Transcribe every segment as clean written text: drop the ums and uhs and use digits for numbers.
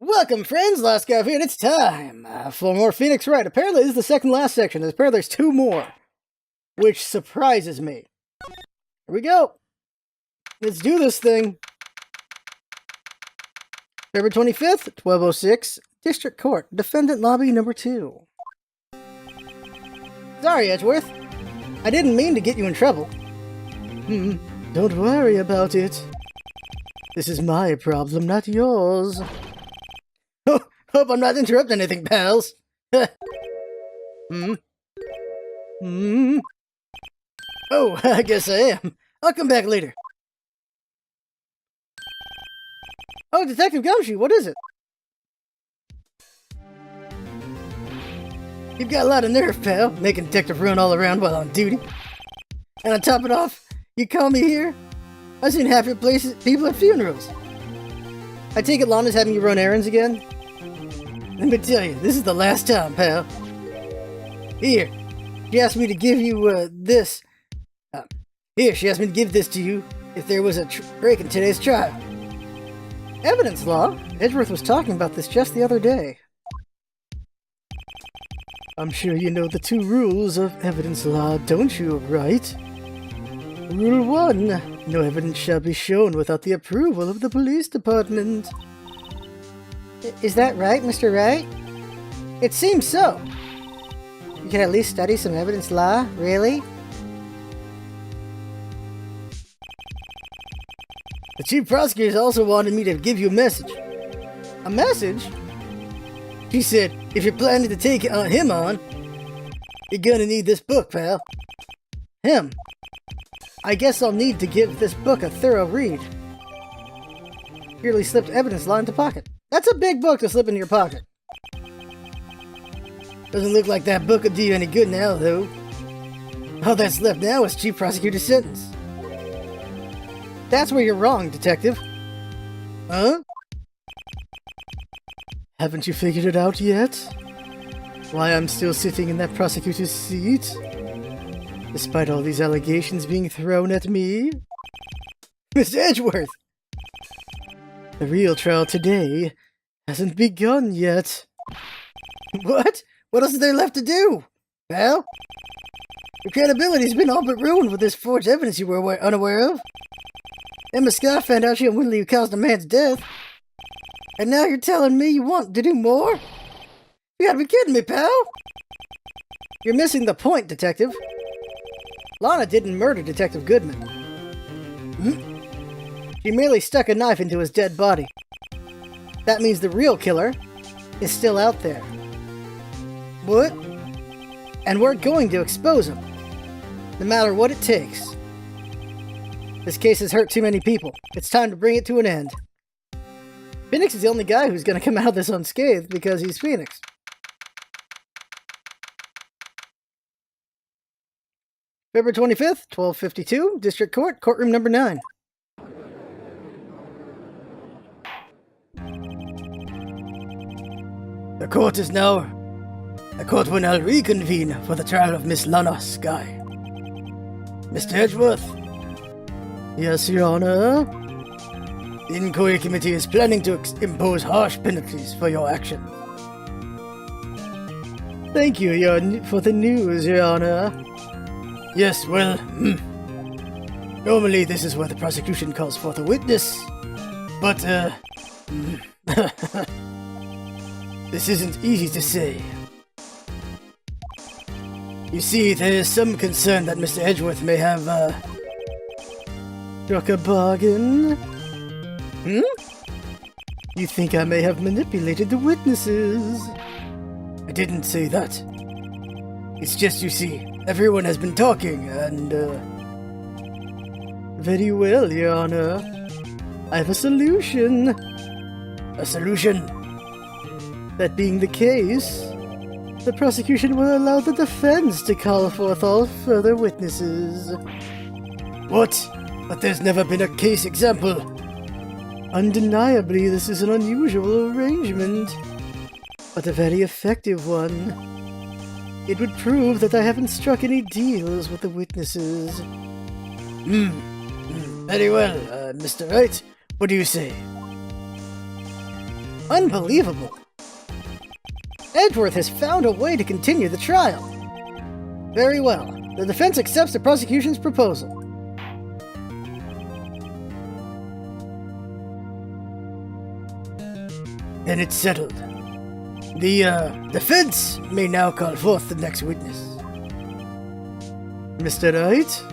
Welcome, friends! LostScarf here, and it's time for more Phoenix Wright. Apparently, this is the second last section. Apparently, there's two more, which surprises me. Here we go. Let's do this thing. February 25th, 1206, District Court, Defendant Lobby number 2. Sorry, Edgeworth. I didn't mean to get you in trouble. Don't worry about it. This is my problem, not yours. Hope I'm not interrupting anything, pals. Oh, I guess I am. I'll come back later. Oh, Detective Gumshoe, what is it? You've got a lot of nerve, pal, making detective run all around while on duty. And on top of it off, you call me here? I've seen half your people at funerals. I take it Lana's having you run errands again? Let me tell you, this is the last time, pal. Here, she asked me to give you, this. She asked me to give this to you if there was a break in today's trial. Evidence law? Edgeworth was talking about this just the other day. I'm sure you know the 2 rules of evidence law, don't you, right? Rule 1. No evidence shall be shown without the approval of the police department. Is that right, Mr. Wright? It seems so. You can at least study some evidence law, really? The chief prosecutor also wanted me to give you a message. A message? She said, if you're planning to take him on, you're gonna need this book, pal. Him. I guess I'll need to give this book a thorough read. Purely slipped evidence law into pocket. That's a big book to slip in your pocket. Doesn't look like that book will do you any good now, though. All that's left now is chief prosecutor's sentence. That's where you're wrong, detective. Huh? Haven't you figured it out yet? Why I'm still sitting in that prosecutor's seat? Despite all these allegations being thrown at me? Mr. Edgeworth! The real trial today hasn't begun yet. What? What else is there left to do, pal? Your credibility's been all but ruined with this forged evidence you were unaware of. Emma Scott found out she unwittingly caused a man's death. And now you're telling me you want to do more? You gotta be kidding me, pal! You're missing the point, detective. Lana didn't murder Detective Goodman. She merely stuck a knife into his dead body. That means the real killer is still out there. What? And we're going to expose him, no matter what it takes. This case has hurt too many people. It's time to bring it to an end. Phoenix is the only guy who's going to come out of this unscathed because he's Phoenix. February 25th, 1252, District Court, Courtroom number 9. The court will now reconvene for the trial of Miss Lana Skye. Mr. Edgeworth? Yes, Your Honor? The inquiry committee is planning to impose harsh penalties for your actions. Thank you for the news, Your Honor. Yes, well, normally this is where the prosecution calls forth a witness, but, this isn't easy to say. You see, there is some concern that Mr. Edgeworth may have, struck a bargain. You think I may have manipulated the witnesses? I didn't say that. It's just, you see, everyone has been talking, and, Very well, Your Honor. I have a solution. A solution? That being the case, the prosecution will allow the defense to call forth all further witnesses. What? But there's never been a case example. Undeniably, this is an unusual arrangement, but a very effective one. It would prove that I haven't struck any deals with the witnesses. Very well, Mr. Wright. What do you say? Unbelievable! Edgeworth has found a way to continue the trial. Very well. The defense accepts the prosecution's proposal. Then it's settled. The defense may now call forth the next witness. Mr. Wright?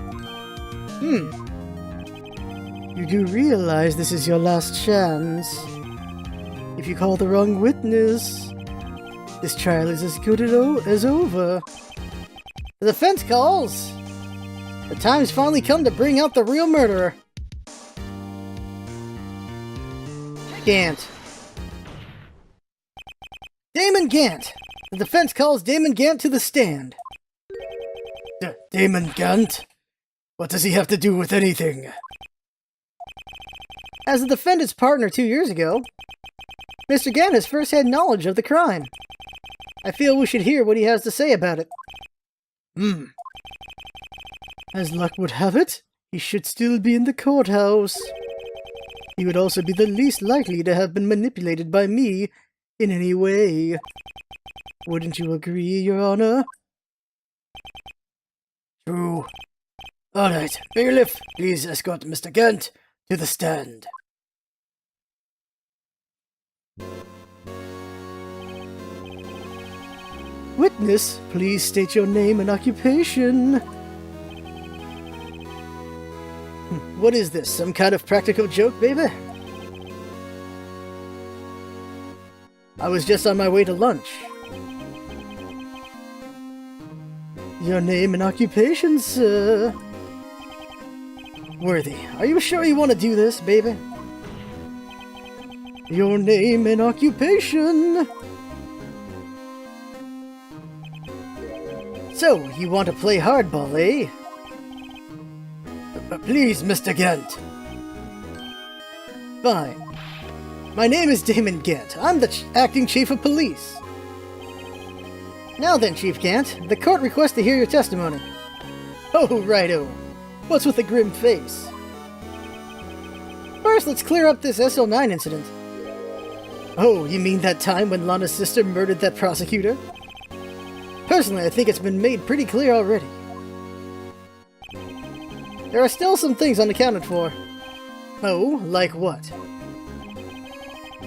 You do realize this is your last chance. If you call the wrong witness, this trial is as good as over. The defense calls! The time's finally come to bring out the real murderer. Gant. Damon Gant! The defense calls Damon Gant to the stand. Damon Gant? What does he have to do with anything? As the defendant's partner 2 years ago, Mr. Gant has first-hand knowledge of the crime. I feel we should hear what he has to say about it. As luck would have it, he should still be in the courthouse. He would also be the least likely to have been manipulated by me in any way. Wouldn't you agree, Your Honor? True. Alright, bailiff, please escort Mr. Gant to the stand. Witness, please state your name and occupation. What is this, some kind of practical joke, baby? I was just on my way to lunch. Your name and occupation, sir. Worthy, are you sure you want to do this, baby? Your name and occupation. So, you want to play hardball, eh? Please, Mr. Gant. Fine. My name is Damon Gant. I'm the acting chief of police. Now then, Chief Gant, the court requests to hear your testimony. Oh, righto. What's with the grim face? First, let's clear up this SL9 incident. Oh, you mean that time when Lana's sister murdered that prosecutor? Personally, I think it's been made pretty clear already. There are still some things unaccounted for. Oh, like what?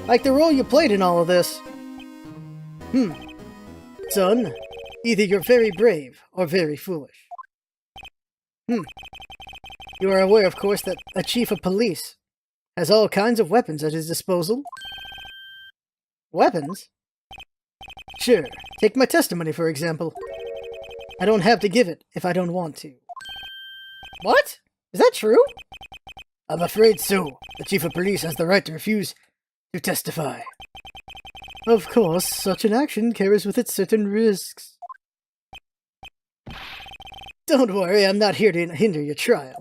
Like the role you played in all of this. Son, either you're very brave or very foolish. You are aware, of course, that a chief of police has all kinds of weapons at his disposal. Weapons? Sure, take my testimony for example. I don't have to give it if I don't want to. What? Is that true? I'm afraid so. The chief of police has the right to refuse to testify. Of course, such an action carries with it certain risks. Don't worry, I'm not here to hinder your trial.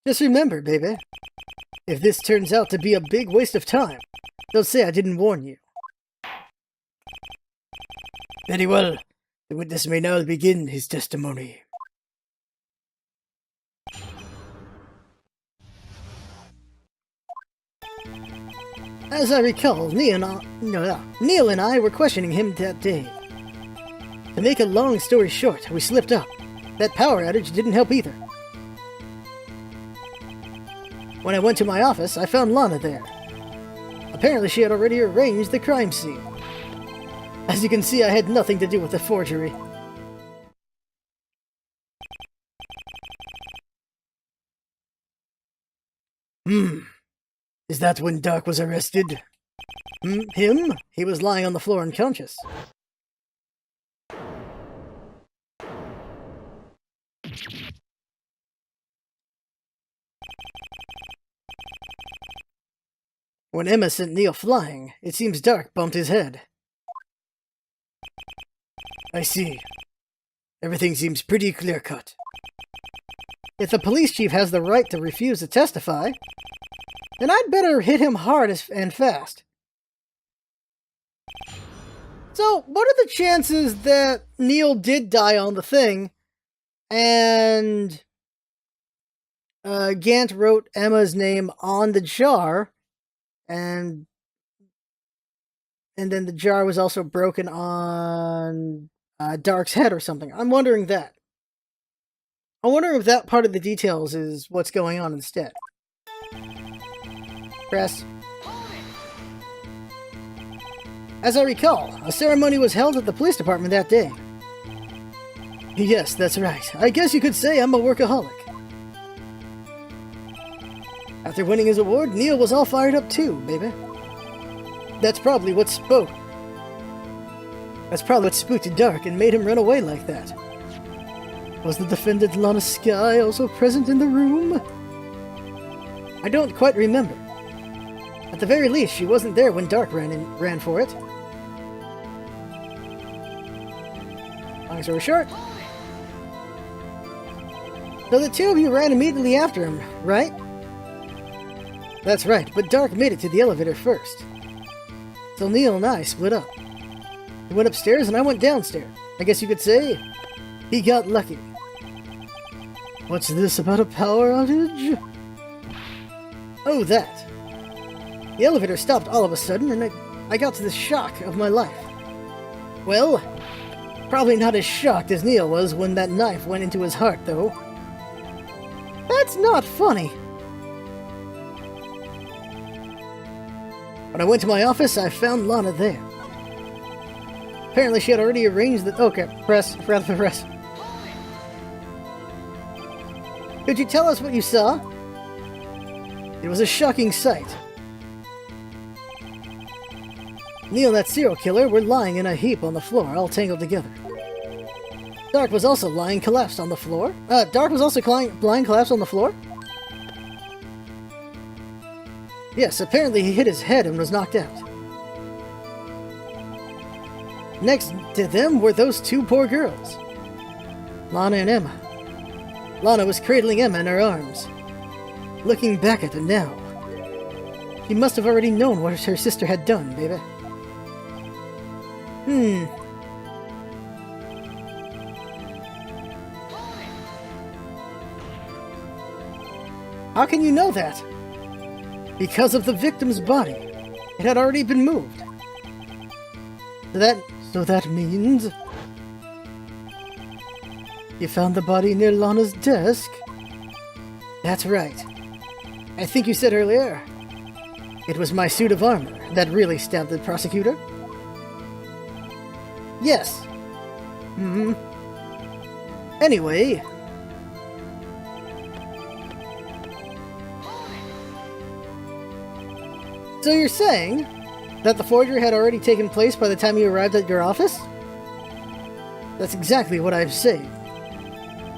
Just remember, baby, if this turns out to be a big waste of time, they'll say I didn't warn you. Very well. The witness may now begin his testimony. As I recall, Neil and I were questioning him that day. To make a long story short, we slipped up. That power outage didn't help either. When I went to my office, I found Lana there. Apparently she had already arranged the crime scene. As you can see, I had nothing to do with the forgery. Is that when Doc was arrested? Him? He was lying on the floor unconscious. When Emma sent Neil flying, it seems Doc bumped his head. I see. Everything seems pretty clear-cut. If the police chief has the right to refuse to testify, then I'd better hit him hard and fast. So, what are the chances that Neil did die on the thing, and Gant wrote Emma's name on the jar, and and then the jar was also broken on Dark's head or something. I'm wondering that. I wonder if that part of the details is what's going on instead. Press. As I recall, a ceremony was held at the police department that day. Yes, that's right. I guess you could say I'm a workaholic. After winning his award, Neil was all fired up too, baby. That's probably what spooked Dark and made him run away like that. Was the defendant Lana Skye also present in the room? I don't quite remember. At the very least, she wasn't there when Dark ran for it. Long story short. So the two of you ran immediately after him, right? That's right, but Dark made it to the elevator first. So Neil and I split up. He went upstairs and I went downstairs. I guess you could say he got lucky. What's this about a power outage? Oh, that. The elevator stopped all of a sudden and I got to the shock of my life. Well, probably not as shocked as Neil was when that knife went into his heart, though. That's not funny. When I went to my office, I found Lana there. Apparently she had already arranged the... Okay, press. Could you tell us what you saw? It was a shocking sight. Neil and that serial killer were lying in a heap on the floor, all tangled together. Dark was also lying collapsed on the floor. Dark was also lying collapsed on the floor? Yes, apparently he hit his head and was knocked out. Next to them were those two poor girls, Lana and Emma. Lana was cradling Emma in her arms. Looking back at it now, she must have already known what her sister had done, baby. How can you know that? Because of the victim's body. It had already been moved. So that means... You found the body near Lana's desk? That's right. I think you said earlier, it was my suit of armor that really stabbed the prosecutor? Yes. Anyway... So you're saying that the forgery had already taken place by the time you arrived at your office? That's exactly what I'm saying.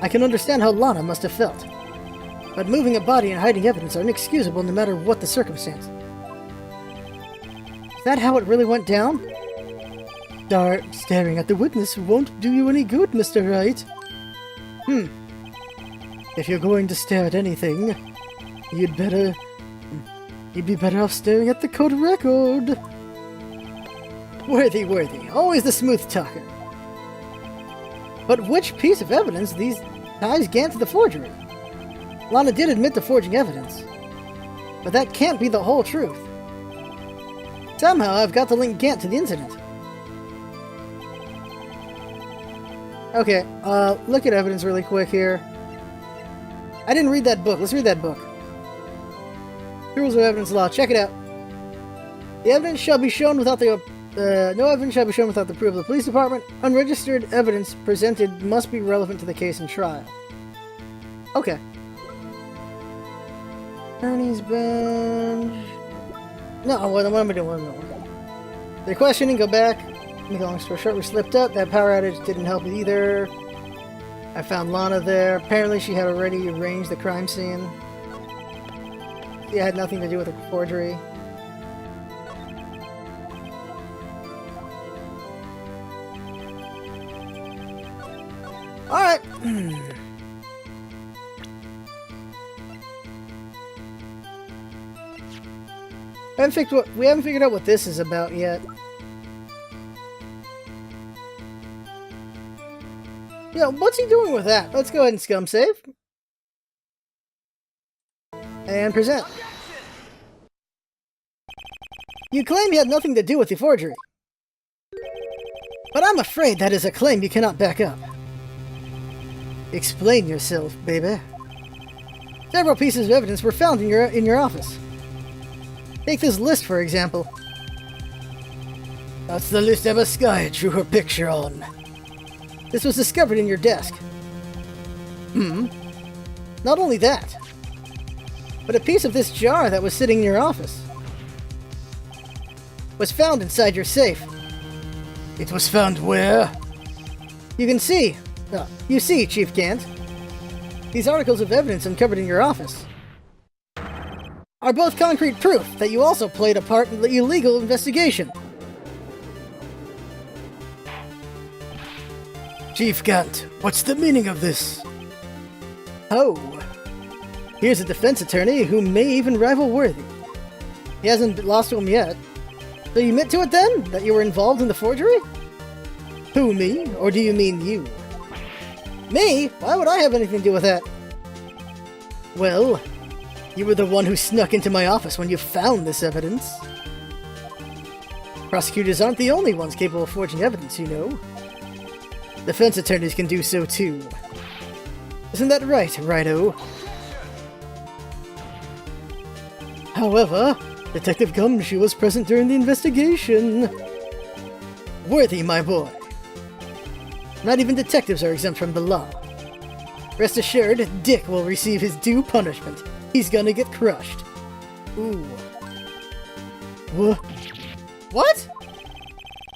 I can understand how Lana must have felt. But moving a body and hiding evidence are inexcusable no matter what the circumstance. Is that how it really went down? Staring at the witness won't do you any good, Mr. Wright. If you're going to stare at anything, you'd be better off staring at the court record. Worthy. Always the smooth talker. But which piece of evidence these ties Gant to the forgery? Lana did admit to forging evidence. But that can't be the whole truth. Somehow I've got to link Gant to the incident. Okay, look at evidence really quick here. I didn't read that book. Let's read that book. Rules of Evidence Law. Check it out. The evidence shall be shown without the... no evidence shall be shown without the approval of the police department. Unregistered evidence presented must be relevant to the case and trial. Okay. Attorney's bench... No, what am I doing? They're questioning, go back. Make a long story short, we slipped up. That power outage didn't help either. I found Lana there. Apparently she had already arranged the crime scene. It had nothing to do with the forgery. Alright. We haven't figured out what this is about yet. Yeah, what's he doing with that? Let's go ahead and scum save. And present. You claim you had nothing to do with the forgery. But I'm afraid that is a claim you cannot back up. Explain yourself, baby. Several pieces of evidence were found in your office. Take this list, for example. That's the list Emma Sky drew her picture on. This was discovered in your desk. Not only that, but a piece of this jar that was sitting in your office was found inside your safe. It was found where? You can see. You see, Chief Gant. These articles of evidence uncovered in your office are both concrete proof that you also played a part in the illegal investigation. Chief Gant, what's the meaning of this? Oh, here's a defense attorney who may even rival Worthy. He hasn't lost to him yet. So you admit to it then, that you were involved in the forgery? Who, me? Or do you mean you? Me? Why would I have anything to do with that? Well, you were the one who snuck into my office when you found this evidence. Prosecutors aren't the only ones capable of forging evidence, you know. Defense attorneys can do so too. Isn't that right, Righto? However, Detective Gumshoe was present during the investigation. Worthy, my boy. Not even detectives are exempt from the law. Rest assured, Dick will receive his due punishment. He's gonna get crushed. Ooh. What?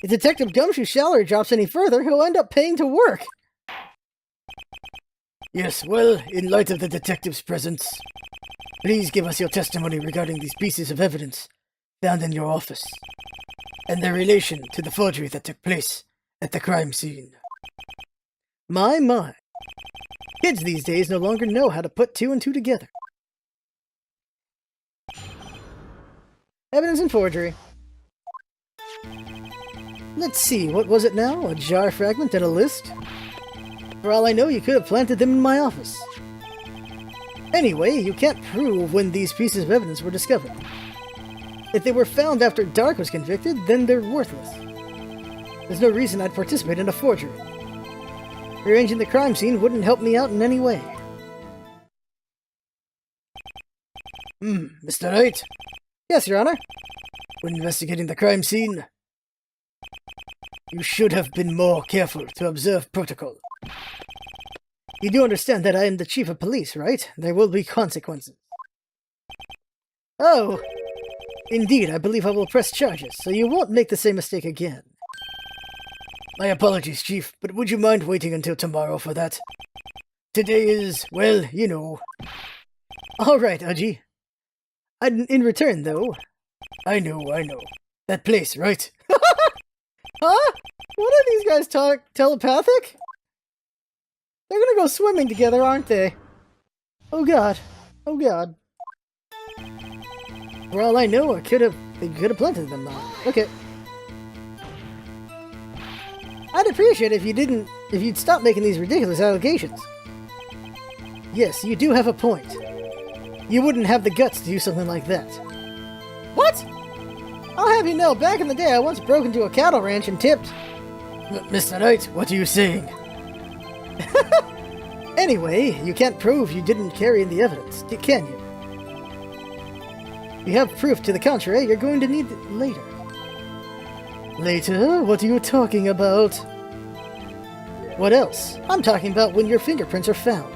If Detective Gumshoe's salary drops any further, he'll end up paying to work. Yes, well, in light of the detective's presence, please give us your testimony regarding these pieces of evidence found in your office, and their relation to the forgery that took place at the crime scene. My. Kids these days no longer know how to put two and two together. Evidence and forgery. Let's see, what was it now? A jar fragment and a list? For all I know, you could have planted them in my office. Anyway, you can't prove when these pieces of evidence were discovered. If they were found after Dark was convicted, then they're worthless. There's no reason I'd participate in a forgery. Rearranging the crime scene wouldn't help me out in any way. Mr. Wright? Yes, Your Honor. When investigating the crime scene, you should have been more careful to observe protocol. You do understand that I am the chief of police, right? There will be consequences. Oh, indeed, I believe I will press charges, so you won't make the same mistake again. My apologies, Chief, but would you mind waiting until tomorrow for that? Today is, well, you know. All right, Udgy. In return, though... I know. That place, right? Huh? What are these guys talk telepathic? They're gonna go swimming together, aren't they? Oh god. For all I know, they could have planted them now. Okay. I'd appreciate it if you'd stop making these ridiculous allegations. Yes, you do have a point. You wouldn't have the guts to do something like that. What? I'll have you know, back in the day I once broke into a cattle ranch and tipped... Mr. Knight, what are you saying? Anyway, you can't prove you didn't carry in the evidence, can you? If you have proof to the contrary, you're going to need it later. Later? What are you talking about? What else? I'm talking about when your fingerprints are found.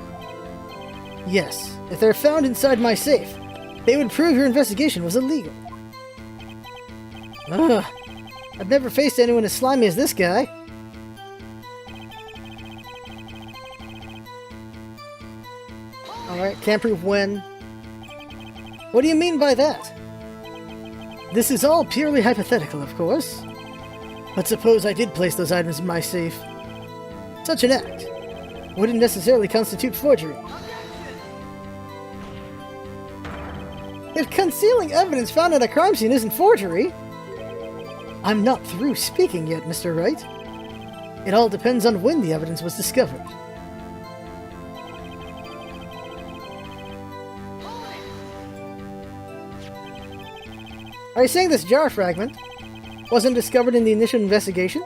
Yes, if they're found inside my safe, they would prove your investigation was illegal. I've never faced anyone as slimy as this guy. Alright, can't prove when. What do you mean by that? This is all purely hypothetical, of course. But suppose I did place those items in my safe. Such an act wouldn't necessarily constitute forgery. If concealing evidence found at a crime scene isn't forgery... I'm not through speaking yet, Mr. Wright. It all depends on when the evidence was discovered. Are you saying this jar fragment wasn't discovered in the initial investigation?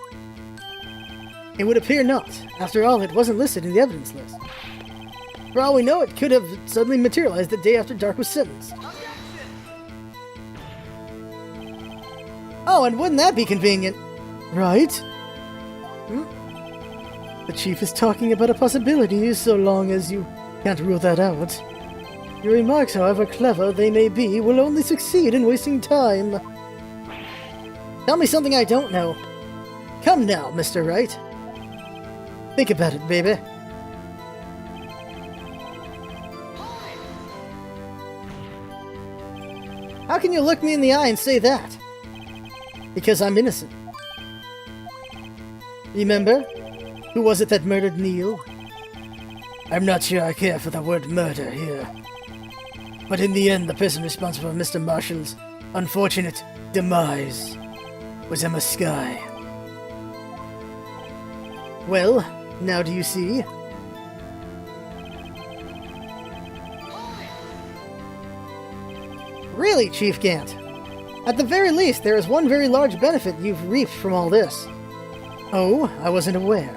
It would appear not. After all, it wasn't listed in the evidence list. For all we know, it could have suddenly materialized the day after Dark was sentenced. Oh, and wouldn't that be convenient? Right? The chief is talking about a possibility, so long as you can't rule that out. Your remarks, however clever they may be, will only succeed in wasting time. Tell me something I don't know. Come now, Mr. Wright. Think about it, baby. How can you look me in the eye and say that? Because I'm innocent. Remember? Who was it that murdered Neil? I'm not sure I care for the word murder here. But in the end, the person responsible for Mr. Marshall's unfortunate demise was Emma Skye. Well, now do you see? Really, Chief Gant? At the very least, there is one very large benefit you've reaped from all this. Oh, I wasn't aware.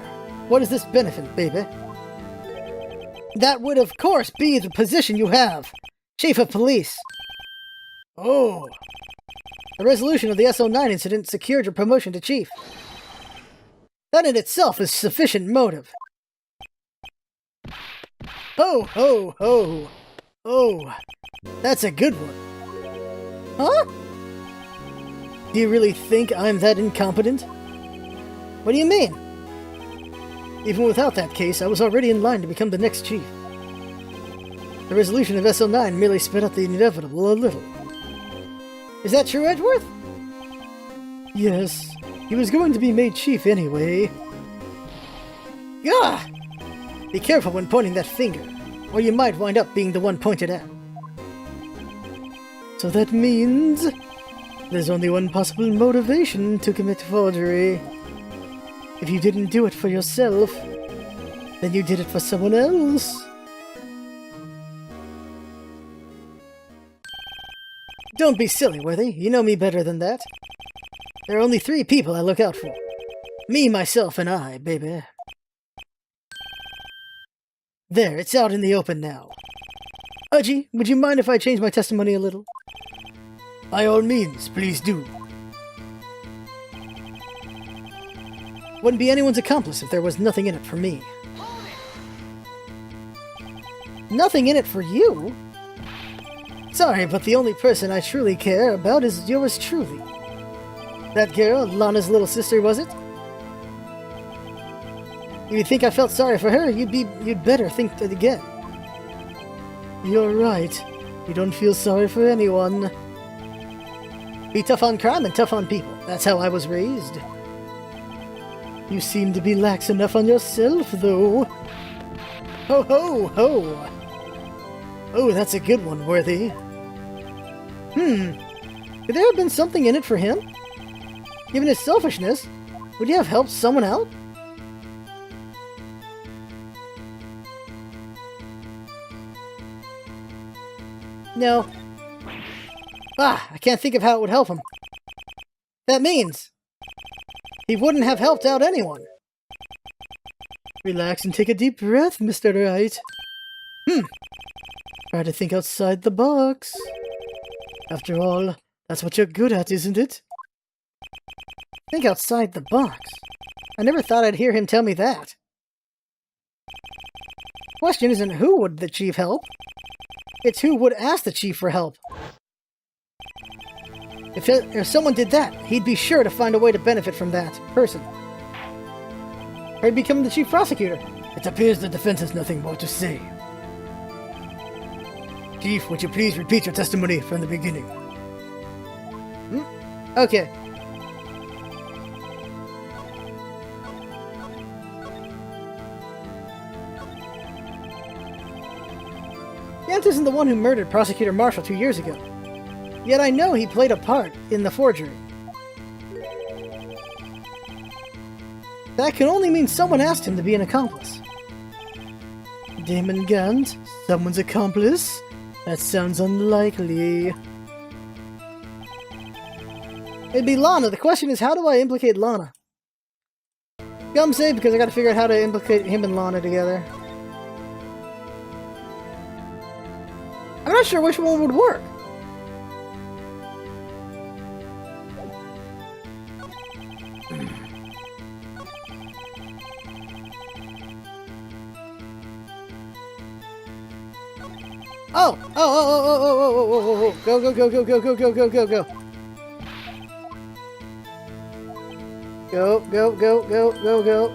What is this benefit, baby? That would, of course, be the position you have. Chief of Police. Oh. The resolution of the SO9 incident secured your promotion to Chief. That in itself is sufficient motive. Ho, ho, ho. Oh, that's a good one. Huh? Do you really think I'm that incompetent? What do you mean? Even without that case, I was already in line to become the next chief. The resolution of SO9 merely sped up the inevitable a little. Is that true, Edgeworth? Yes. He was going to be made chief anyway. Gah! Be careful when pointing that finger, or you might wind up being the one pointed at. So that means there's only one possible motivation to commit forgery. If you didn't do it for yourself, then you did it for someone else. Don't be silly, Worthy. You know me better than that. There are only 3 people I look out for. Me, myself, and I, baby. There, it's out in the open now. Udgy, would you mind if I change my testimony a little? By all means, please do. Wouldn't be anyone's accomplice if there was nothing in it for me. Nothing in it for you? Sorry, but the only person I truly care about is yours truly. That girl, Lana's little sister, was it? If you think I felt sorry for her, you'd better think it again. You're right. You don't feel sorry for anyone. Be tough on crime and tough on people. That's how I was raised. You seem to be lax enough on yourself, though. Ho ho ho! Oh, that's a good one, Worthy. Could there have been something in it for him? Given his selfishness, would he have helped someone out? No. I can't think of how it would help him. That means he wouldn't have helped out anyone. Relax and take a deep breath, Mr. Wright. Try to think outside the box. After all, that's what you're good at, isn't it? Think outside the box? I never thought I'd hear him tell me that. Question isn't who would the chief help. It's who would ask the chief for help. If someone did that, he'd be sure to find a way to benefit from that person. Or he'd become the chief prosecutor. It appears the defense has nothing more to say. Chief, would you please repeat your testimony from the beginning? Okay. Gant isn't the one who murdered Prosecutor Marshall 2 years ago. Yet I know he played a part in the forgery. That can only mean someone asked him to be an accomplice. Damon Gant? Someone's accomplice? That sounds unlikely. It'd be Lana. The question is, how do I implicate Lana? Gum say because I gotta figure out how to implicate him and Lana together. I'm not sure which one would work. Oh! Oh! Go, go, go, go, go, go, go, go, go, go. Go, go, go, go, go, go.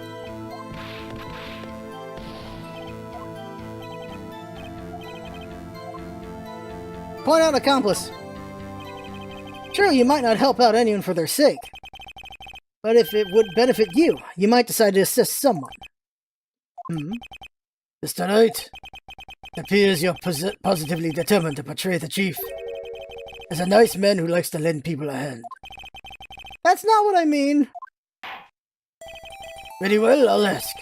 Point out accomplice. Sure, you might not help out anyone for their sake. But if it would benefit you, you might decide to assist someone. Mr. Knight, it appears you're positively determined to portray the chief as a nice man who likes to lend people a hand. That's not what I mean. Very well, I'll ask.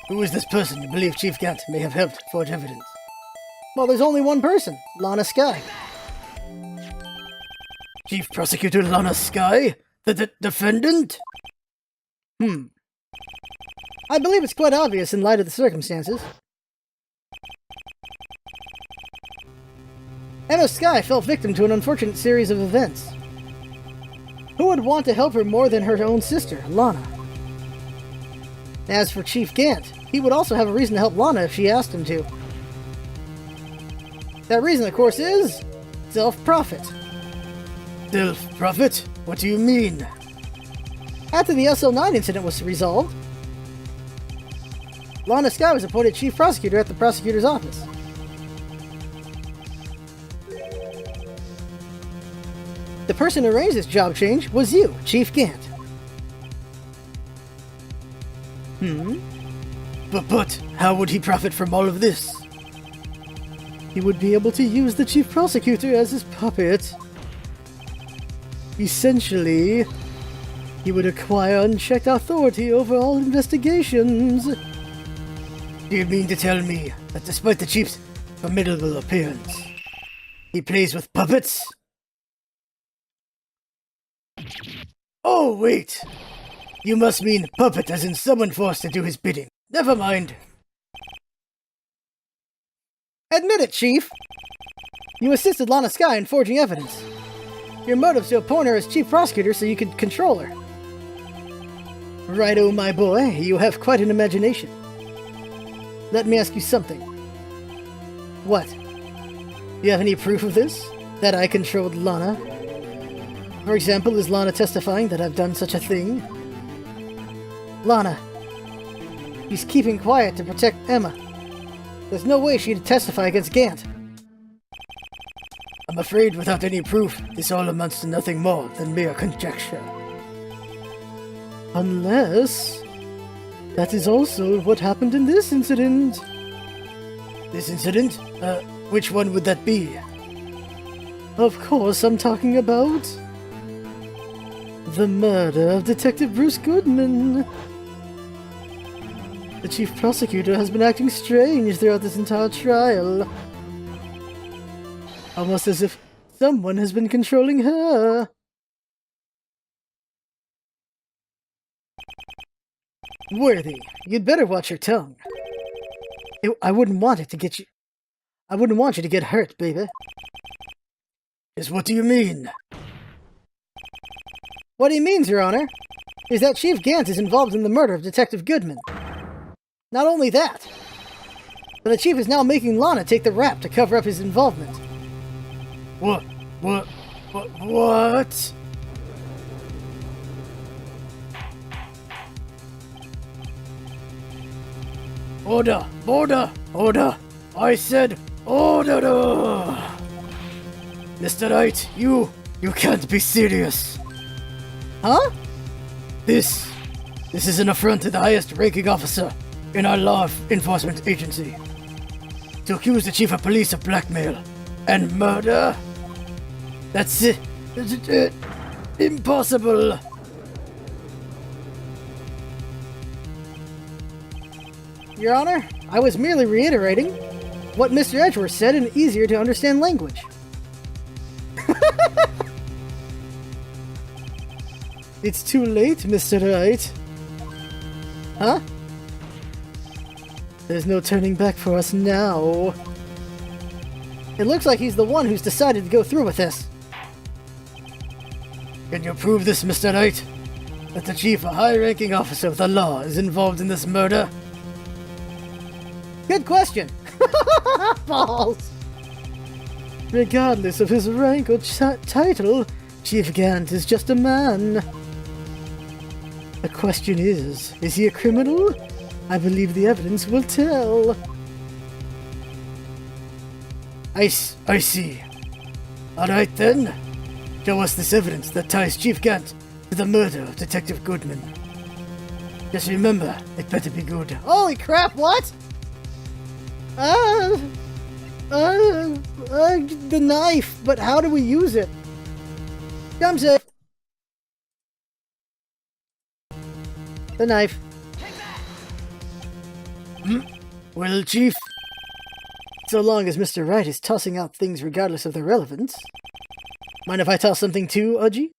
Who is this person you believe Chief Gant may have helped forge evidence? Well, there's only one person, Lana Skye. Chief Prosecutor Lana Skye? The defendant? I believe it's quite obvious in light of the circumstances. Emma Skye fell victim to an unfortunate series of events. Who would want to help her more than her own sister, Lana? As for Chief Gant, he would also have a reason to help Lana if she asked him to. That reason, of course, is self-profit. Self-profit? What do you mean? After the SL9 incident was resolved, Lana Skye was appointed Chief Prosecutor at the prosecutor's office. The person who arranged this job change was you, Chief Gant. But how would he profit from all of this? He would be able to use the Chief Prosecutor as his puppet. Essentially, he would acquire unchecked authority over all investigations. Do you mean to tell me that despite the Chief's formidable appearance, he plays with puppets? Oh, wait! You must mean puppet as in someone forced to do his bidding. Never mind. Admit it, Chief! You assisted Lana Skye in forging evidence. Your motive's to appoint her as Chief Prosecutor so you could control her. Righto, my boy, you have quite an imagination. Let me ask you something. What? Do you have any proof of this? That I controlled Lana? For example, is Lana testifying that I've done such a thing? Lana. He's keeping quiet to protect Emma. There's no way she'd testify against Gant. I'm afraid without any proof, this all amounts to nothing more than mere conjecture. Unless... that is also what happened in this incident. This incident? Which one would that be? Of course, I'm talking about... the murder of Detective Bruce Goodman. The Chief Prosecutor has been acting strange throughout this entire trial. Almost as if someone has been controlling her. Worthy, you'd better watch your tongue. I wouldn't want it to get you... I wouldn't want you to get hurt, baby. Yes, what do you mean? What he means, Your Honor, is that Chief Gant is involved in the murder of Detective Goodman. Not only that, but the Chief is now making Lana take the rap to cover up his involvement. What? Order! I said order! Mr. Knight, you can't be serious. Huh? This is an affront to the highest ranking officer in our law enforcement agency. To accuse the chief of police of blackmail and murder? That's it. Impossible. Your Honor, I was merely reiterating what Mr. Edgeworth said in easier to understand language. It's too late, Mr. Wright. Huh? There's no turning back for us now. It looks like he's the one who's decided to go through with this. Can you prove this, Mr. Wright? That the chief, a high-ranking officer of the law, is involved in this murder? Good question. Balls. Regardless of his rank or title, Chief Gant is just a man. The question is he a criminal? I believe the evidence will tell. I see. Alright then. Show us this evidence that ties Chief Gant to the murder of Detective Goodman. Just remember, it better be good. Holy crap, what? The knife, but how do we use it? Jump safe. The knife. Well, Chief, so long as Mr. Wright is tossing out things regardless of their relevance. Mind if I toss something too, Udgy?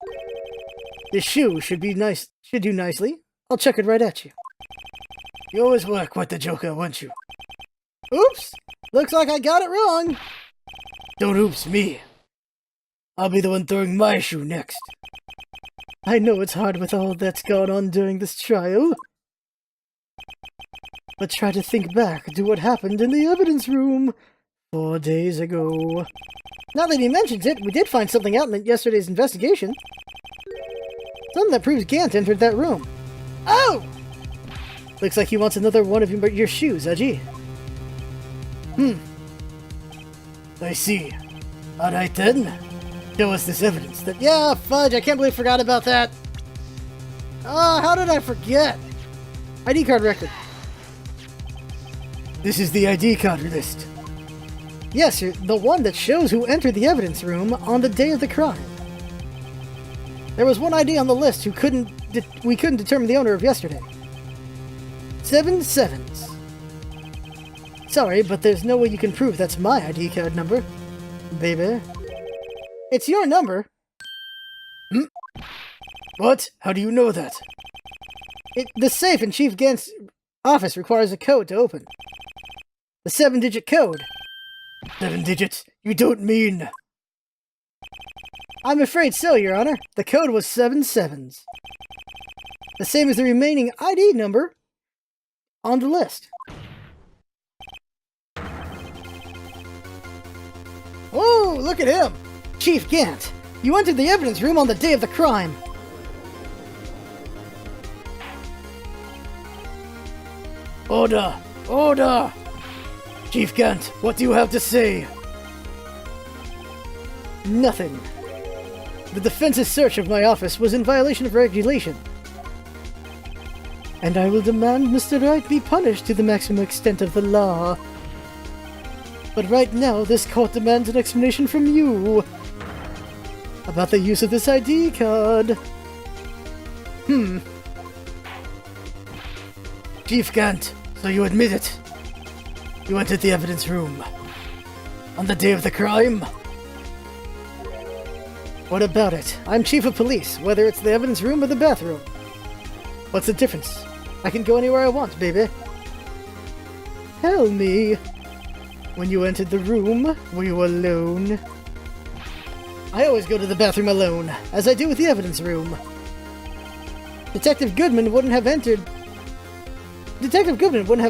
This shoe should do nicely. I'll chuck it right at you. You always work with the Joker, won't you? Oops! Looks like I got it wrong! Don't oops me. I'll be the one throwing my shoe next. I know it's hard with all that's gone on during this trial. But try to think back to what happened in the evidence room 4 days ago. Now that he mentions it, we did find something out in yesterday's investigation. Something that proves Gant entered that room. Oh! Looks like he wants another one of your shoes, Udgy. I see. Alright then. Show us this evidence that— Yeah, fudge, I can't believe I forgot about that. How did I forget? ID card record. This is the ID card list. Yes, sir, the one that shows who entered the evidence room on the day of the crime. There was one ID on the list who we couldn't determine the owner of yesterday. 7 sevens. Sorry, but there's no way you can prove that's my ID card number, baby. It's your number. What? How do you know that? The safe in Chief Gant's office requires a code to open. The 7-digit code. 7 digits? You don't mean... I'm afraid so, Your Honor. The code was 7 sevens. The same as the remaining ID number on the list. Oh, look at him! Chief Gant, you entered the evidence room on the day of the crime. Order! Order! Chief Gant, what do you have to say? Nothing. The defense's search of my office was in violation of regulation. And I will demand Mr. Wright be punished to the maximum extent of the law. But right now, this court demands an explanation from you about the use of this ID card. Chief Gant, so you admit it. You entered the evidence room on the day of the crime? What about it? I'm chief of police, whether it's the evidence room or the bathroom. What's the difference? I can go anywhere I want, baby. Tell me. When you entered the room, were you alone? I always go to the bathroom alone, as I do with the evidence room. Detective Goodman wouldn't have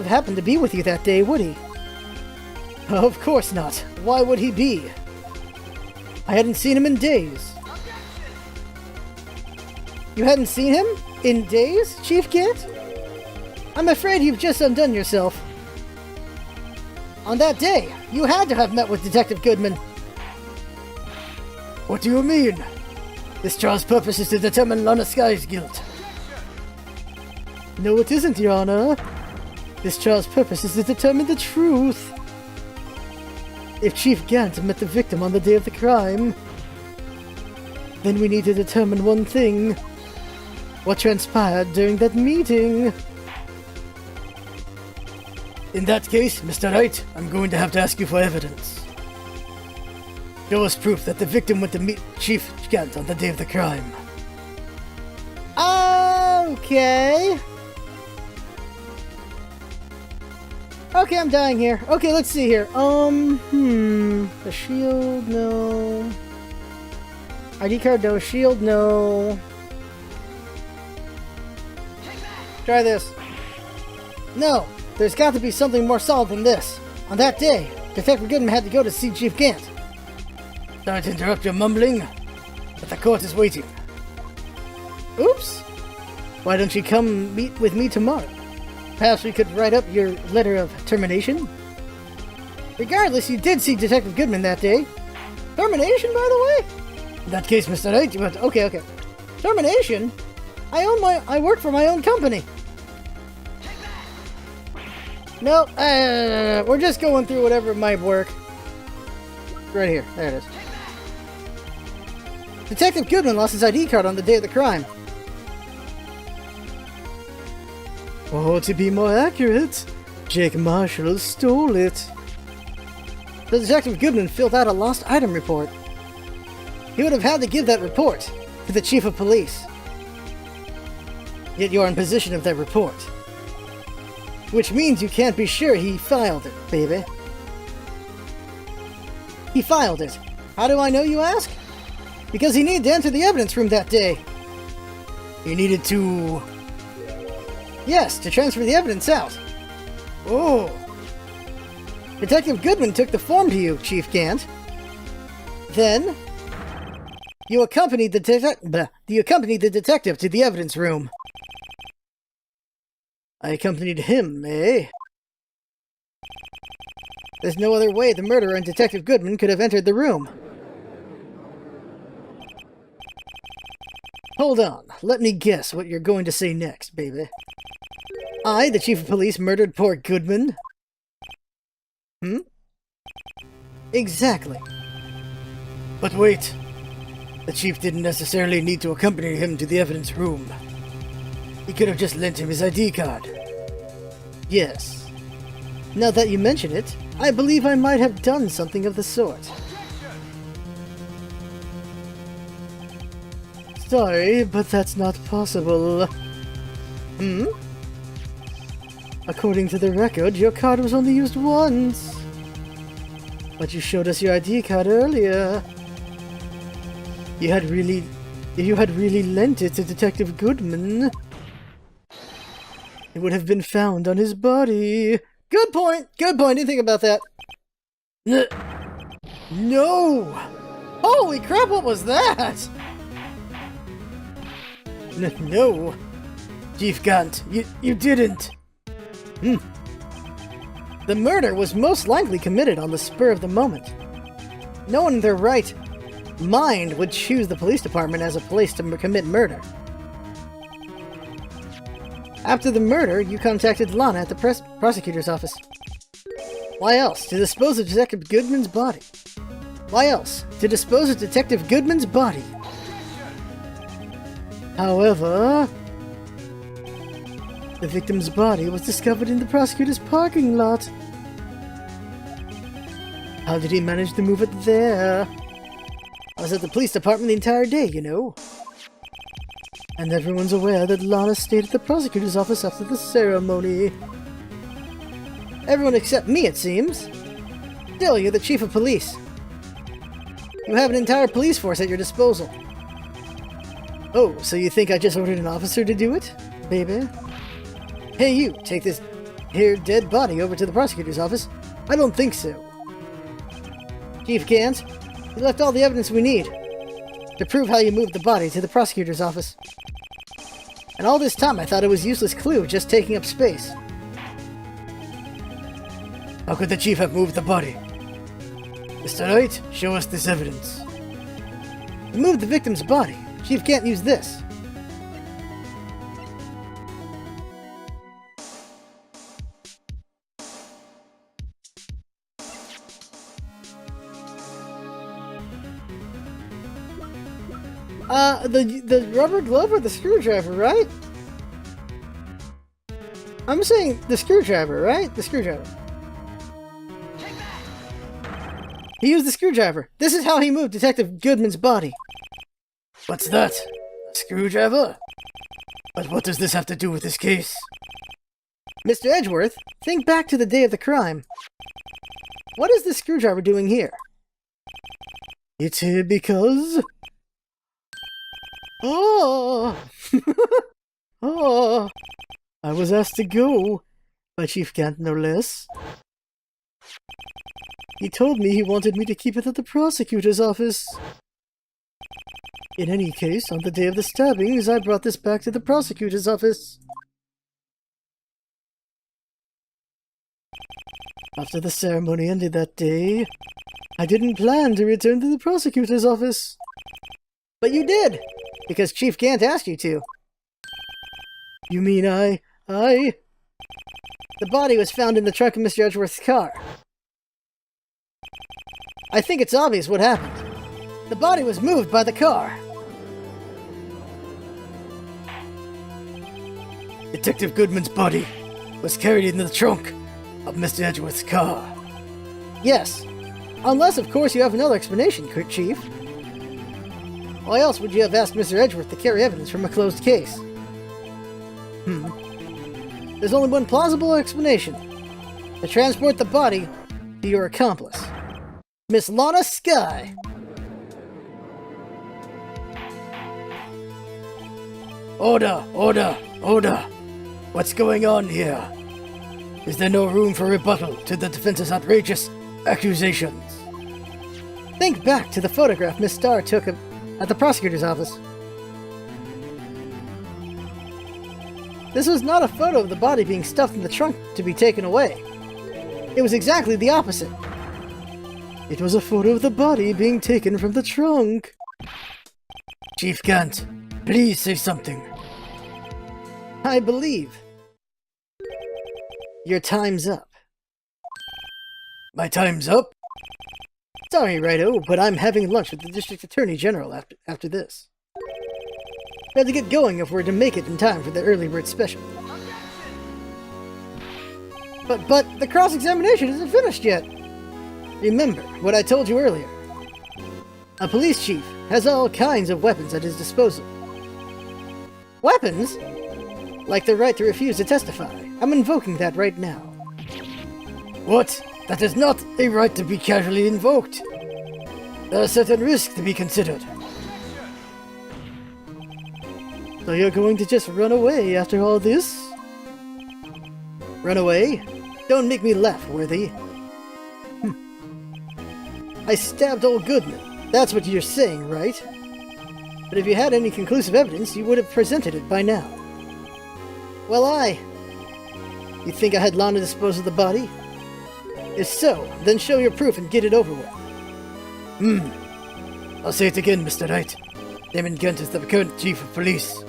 happened to be with you that day, would he? Of course not. Why would he be? I hadn't seen him in days. You hadn't seen him? In days, Chief Gant? I'm afraid you've just undone yourself. On that day, you had to have met with Detective Goodman. What do you mean? This trial's purpose is to determine Lana Sky's guilt. No, it isn't, Your Honor. This trial's purpose is to determine the truth. If Chief Gant met the victim on the day of the crime, then we need to determine one thing. What transpired during that meeting? In that case, Mr. Wright, I'm going to have to ask you for evidence. Show us proof that the victim went to meet Chief Gant on the day of the crime. Okay. Okay, I'm dying here. Okay, let's see here. The shield, no. ID card, no. Shield, no. Try this. No, there's got to be something more solid than this. On that day, Detective Goodman had to go to see Chief Gant. Sorry to interrupt your mumbling, but the court is waiting. Oops. Why don't you come meet with me tomorrow? Perhaps we could write up your letter of termination? Regardless, you did see Detective Goodman that day. Termination, by the way? In that case, Mr. Knight, but okay. Termination? I work for my own company. No, we're just going through whatever might work. Right here. There it is. Detective Goodman lost his ID card on the day of the crime. Oh, to be more accurate, Jake Marshall stole it. The Detective Goodman filled out a lost item report. He would have had to give that report to the Chief of Police. Yet you are in possession of that report. Which means you can't be sure he filed it, baby. He filed it. How do I know, you ask? Because he needed to enter the evidence room that day. He needed to... Yes, to transfer the evidence out. Oh. Detective Goodman took the form to you, Chief Gant. Then, you accompanied the detective to the evidence room. I accompanied him, eh? There's no other way the murderer and Detective Goodman could have entered the room. Hold on, let me guess what you're going to say next, baby. I, the Chief of Police, murdered poor Goodman? Exactly. But wait. The Chief didn't necessarily need to accompany him to the evidence room. He could have just lent him his ID card. Yes. Now that you mention it, I believe I might have done something of the sort. Sorry, but that's not possible. According to the record, your card was only used once. But you showed us your ID card earlier. You had really lent it to Detective Goodman. It would have been found on his body. Good point! Good point, didn't think about that. No! Holy crap, what was that? No. Chief Gant, you didn't. The murder was most likely committed on the spur of the moment. No one in their right mind would choose the police department as a place to commit murder. After the murder, you contacted Lana at the prosecutor's office. Why else? To dispose of Detective Goodman's body. Why else? To dispose of Detective Goodman's body. However, the victim's body was discovered in the prosecutor's parking lot. How did he manage to move it there? I was at the police department the entire day, you know. And everyone's aware that Lana stayed at the prosecutor's office after the ceremony. Everyone except me, it seems. Still, you're the chief of police. You have an entire police force at your disposal. Oh, so you think I just ordered an officer to do it, baby? Hey you, take this here dead body over to the prosecutor's office. I don't think so. Chief Gant, you left all the evidence we need to prove how you moved the body to the prosecutor's office. And all this time I thought it was useless clue, just taking up space. How could the chief have moved the body? Mr. Wright, show us this evidence. You moved the victim's body. Chief can't use this. The rubber glove or the screwdriver, right? I'm saying the screwdriver, right? The screwdriver. He used the screwdriver. This is how he moved Detective Goodman's body. What's that? A screwdriver? But what does this have to do with this case? Mr. Edgeworth, think back to the day of the crime. What is this screwdriver doing here? It's here because... Oh! Oh! I was asked to go by Chief Gant, no less. He told me he wanted me to keep it at the prosecutor's office. In any case, on the day of the stabbings, I brought this back to the prosecutor's office. After the ceremony ended that day, I didn't plan to return to the prosecutor's office. But you did, because Chief Gant asked you to. You mean I... The body was found in the trunk of Mr. Edgeworth's car. I think it's obvious what happened. The body was moved by the car. Detective Goodman's body was carried in the trunk of Mr. Edgeworth's car. Yes. Unless, of course, you have another explanation, Chief. Why else would you have asked Mr. Edgeworth to carry evidence from a closed case? There's only one plausible explanation. To transport the body to your accomplice, Miss Lana Skye. Order! Order! Order! What's going on here? Is there no room for rebuttal to the defense's outrageous accusations? Think back to the photograph Miss Starr took at the prosecutor's office. This was not a photo of the body being stuffed in the trunk to be taken away. It was exactly the opposite. It was a photo of the body being taken from the trunk. Chief Gant, please say something. I believe your time's up. My time's up? Sorry, Righto, but I'm having lunch with the District Attorney General after this. We have to get going if we're to make it in time for the early bird special. But the cross-examination isn't finished yet. Remember what I told you earlier. A police chief has all kinds of weapons at his disposal. Weapons? Like the right to refuse to testify. I'm invoking that right now. What? That is not a right to be casually invoked. There are certain risks to be considered. So you're going to just run away after all this? Run away? Don't make me laugh, Worthy. I stabbed old Goodman. That's what you're saying, right? But if you had any conclusive evidence, you would have presented it by now. Well, You think I had Lana dispose of the body? If so, then show your proof and get it over with. I'll say it again, Mr. Wright. Damon Gant is the current chief of police.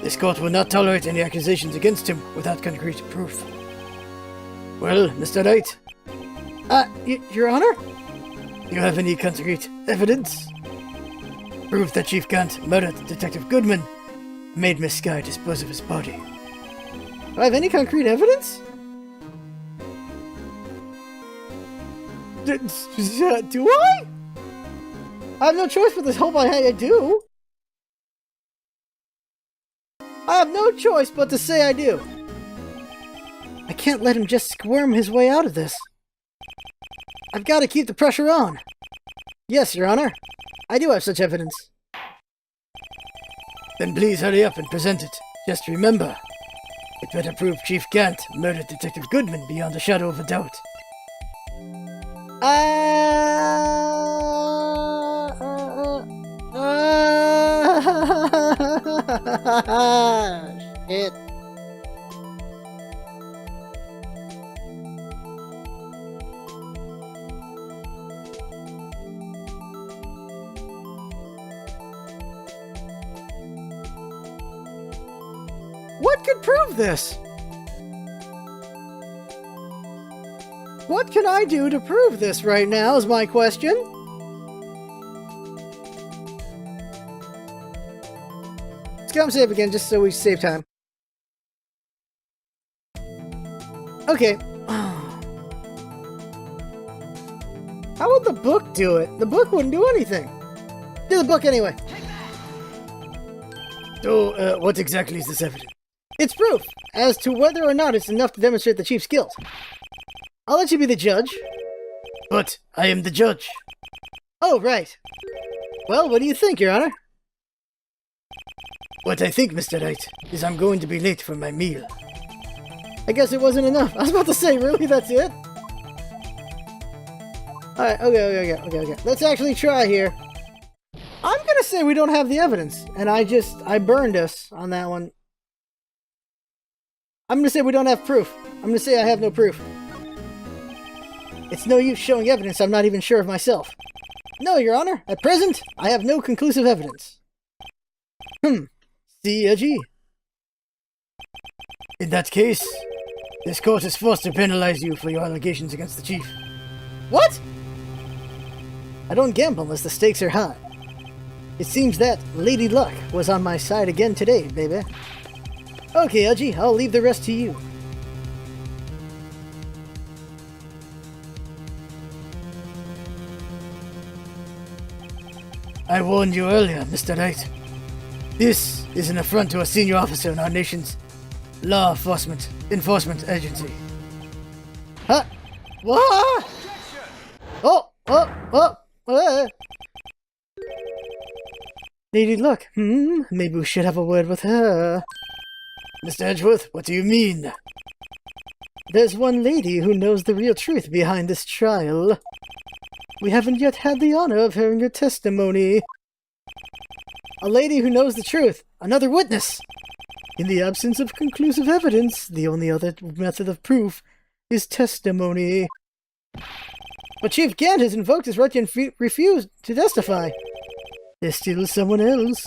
This court will not tolerate any accusations against him without concrete proof. Well, Mr. Wright? Your Honor? You have any concrete evidence? Proof that Chief Gant murdered Detective Goodman and made Miss Skye dispose of his body. Do I have any concrete evidence? Do I? I have no choice but to hope I do. I have no choice but to say I do. I can't let him just squirm his way out of this. I've got to keep the pressure on. Yes, Your Honor. I do have such evidence. Then please hurry up and present it. Just remember, it better prove Chief Gant murdered Detective Goodman beyond a shadow of a doubt. Shit. What could prove this? What can I do to prove this right now is my question. Let's go and save again just so we save time. Okay. How would the book do it? The book wouldn't do anything. Do the book anyway. So, what exactly is this evidence? It's proof as to whether or not it's enough to demonstrate the chief's guilt. I'll let you be the judge. But I am the judge. Oh, right. Well, what do you think, Your Honor? What I think, Mr. Wright, is I'm going to be late for my meal. I guess it wasn't enough. I was about to say, really? That's it? Alright, okay. Let's actually try here. I'm gonna say we don't have the evidence, and I burned us on that one. I'm gonna say we don't have proof. I'm gonna say I have no proof. It's no use showing evidence I'm not even sure of myself. No, Your Honor. At present, I have no conclusive evidence. See, Edgy? In that case, this court is forced to penalize you for your allegations against the chief. What? I don't gamble unless the stakes are high. It seems that Lady Luck was on my side again today, baby. Okay, Edgy, I'll leave the rest to you. I warned you earlier, Mr. Wright. This is an affront to a senior officer in our nation's law enforcement agency. Huh? What? Oh! Lady Luck, maybe we should have a word with her. Mr. Edgeworth, what do you mean? There's one lady who knows the real truth behind this trial. We haven't yet had the honor of hearing her testimony. A lady who knows the truth. Another witness. In the absence of conclusive evidence, the only other method of proof is testimony. But Chief Gant has invoked his right to refuse to testify. There's still someone else.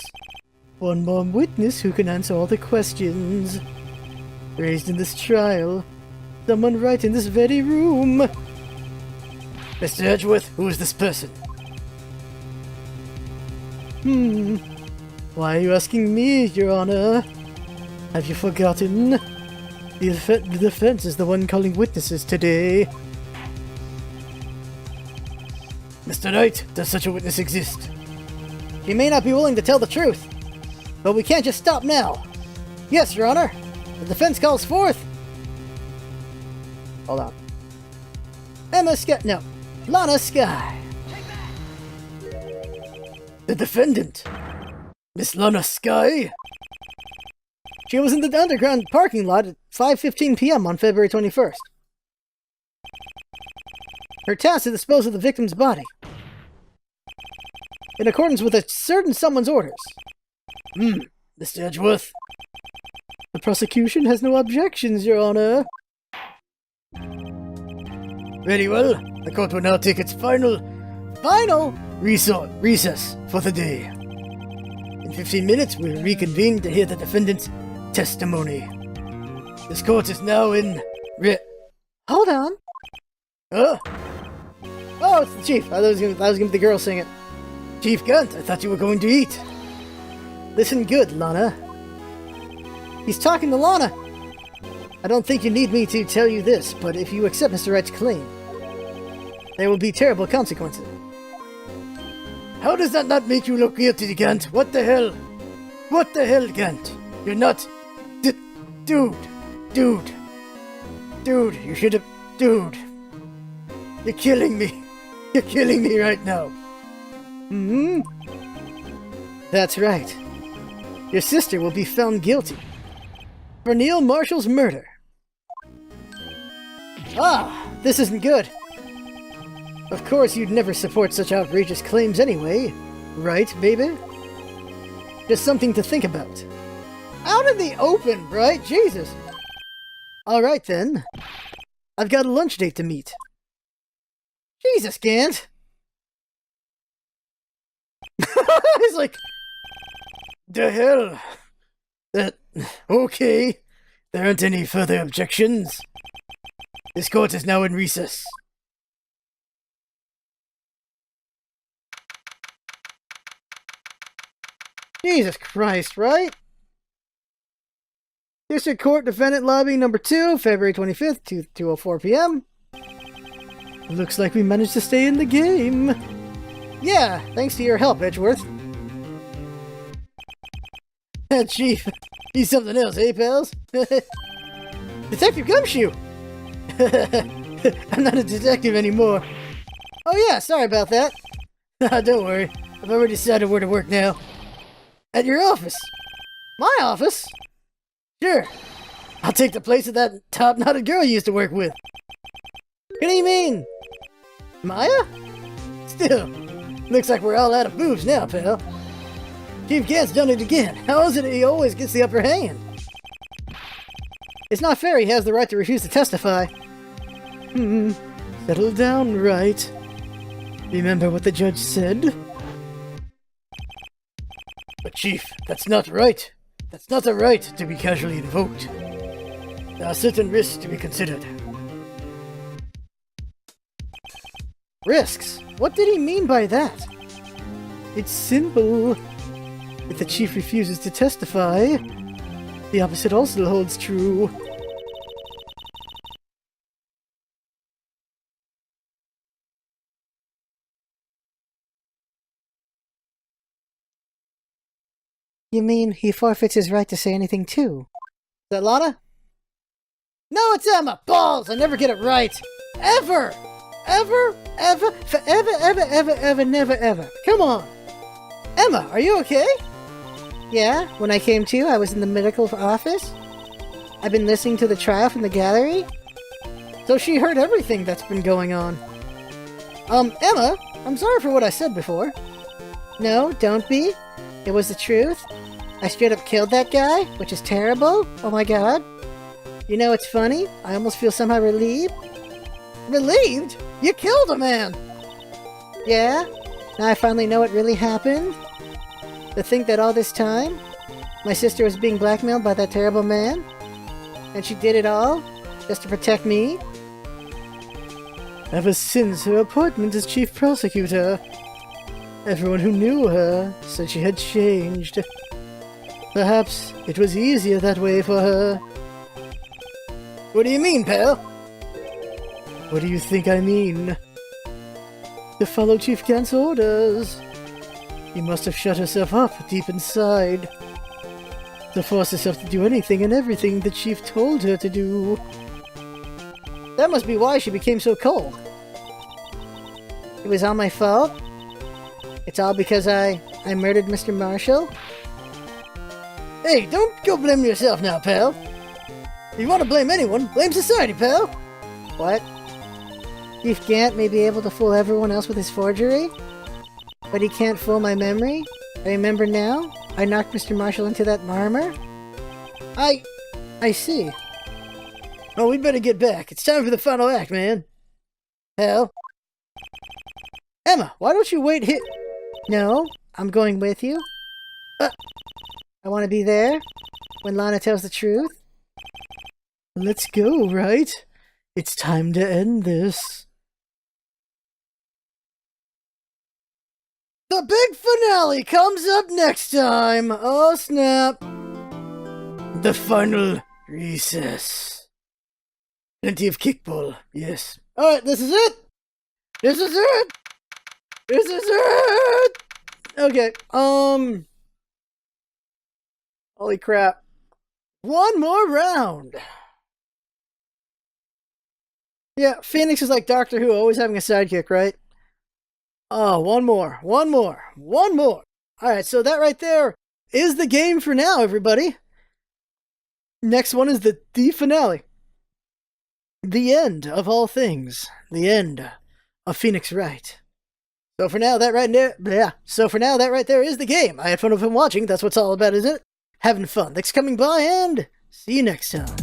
One more witness who can answer all the questions raised in this trial. Someone right in this very room. Mr. Edgeworth, who is this person? Why are you asking me, Your Honor? Have you forgotten? The defense is the one calling witnesses today. Mr. Wright, does such a witness exist? He may not be willing to tell the truth, but we can't just stop now. Yes, Your Honor. The defense calls forth. Hold on. Lana Sky. The defendant? Miss Lana Sky? She was in the underground parking lot at 5:15 p.m. on February 21st. Her task to dispose of the victim's body, in accordance with a certain someone's orders. Mr. Edgeworth? The prosecution has no objections, Your Honor. Very well. The court will now take its final recess for the day. In 15 minutes, we will reconvene to hear the defendant's testimony. This court is now in Hold on. Huh? Oh, it's the chief. I was gonna be the girl sing it. Chief Gant, I thought you were going to eat. Listen good, Lana. He's talking to Lana. I don't think you need me to tell you this, but if you accept Mr. Wright's claim, there will be terrible consequences. How does that not make you look guilty, Gant? What the hell? What the hell, Gant? You're not... Dude, you should have... Dude. You're killing me. You're killing me right now. That's right. Your sister will be found guilty for Neil Marshall's murder. This isn't good. Of course, you'd never support such outrageous claims anyway, right, baby? Just something to think about. Out in the open, right? Jesus. Alright then. I've got a lunch date to meet. Jesus, Gant. He's like... The hell? Okay. There aren't any further objections. This court is now in recess. Jesus Christ, right? District Court Defendant Lobby number 2, February 25th, 2:04 p.m. Looks like we managed to stay in the game. Yeah, thanks to your help, Edgeworth. Chief, he's something else, eh, pals? Detective Gumshoe! I'm not a detective anymore. Oh yeah, sorry about that. Don't worry, I've already decided where to work now. At your office. My office? Sure. I'll take the place of that top-knotted girl you used to work with. What do you mean? Maya? Still, looks like we're all out of boobs now, pal. Chief Gant's done it again. How is it he always gets the upper hand? It's not fair he has the right to refuse to testify. Settle down, Wright. Remember what the judge said? But Chief, that's not right. That's not the right to be casually invoked. There are certain risks to be considered. Risks? What did he mean by that? It's simple. If the chief refuses to testify, the opposite also holds true. You mean he forfeits his right to say anything too? Is that Lana? No, it's Emma! Balls! I never get it right! Ever! Ever, ever, forever, ever, ever, ever, never, ever. Come on! Emma, are you okay? Yeah, when I came to, I was in the medical office. I've been listening to the trial from the gallery. So she heard everything that's been going on. Emma, I'm sorry for what I said before. No, don't be. It was the truth. I straight up killed that guy, which is terrible. Oh my god. You know, it's funny. I almost feel somehow relieved. Relieved? You killed a man! Yeah? Now I finally know what really happened. To think that all this time, my sister was being blackmailed by that terrible man, and she did it all just to protect me. Ever since her appointment as chief prosecutor, everyone who knew her said she had changed. Perhaps it was easier that way for her. What do you mean, pal? What do you think I mean? To follow Chief Gant's orders. You must have shut herself up deep inside. To force herself to do anything and everything the Chief told her to do. That must be why she became so cold. It was all my fault. It's all because I murdered Mr. Marshall. Hey, don't go blame yourself now, pal. If you want to blame anyone, blame society, pal. What? Chief Gant may be able to fool everyone else with his forgery, but he can't fool my memory. I remember now. I knocked Mr. Marshall into that armor. I see. Oh, we'd better get back. It's time for the final act, man. Hell. Emma, why don't you wait here? No, I'm going with you. I want to be there when Lana tells the truth. Let's go, right? It's time to end this. The big finale comes up next time. Oh, snap. The final recess. Plenty of kickball, yes. Alright, this is it. This is it. This is it. Okay, holy crap. One more round. Yeah, Phoenix is like Doctor Who, always having a sidekick, right? Oh, one more. Alright, so that right there is the game for now, everybody. Next one is the finale. The end of all things. The end of Phoenix Wright. So for now, that right there is the game. I had fun with him watching. That's what it's all about, isn't it? Having fun. Thanks for coming by, and see you next time.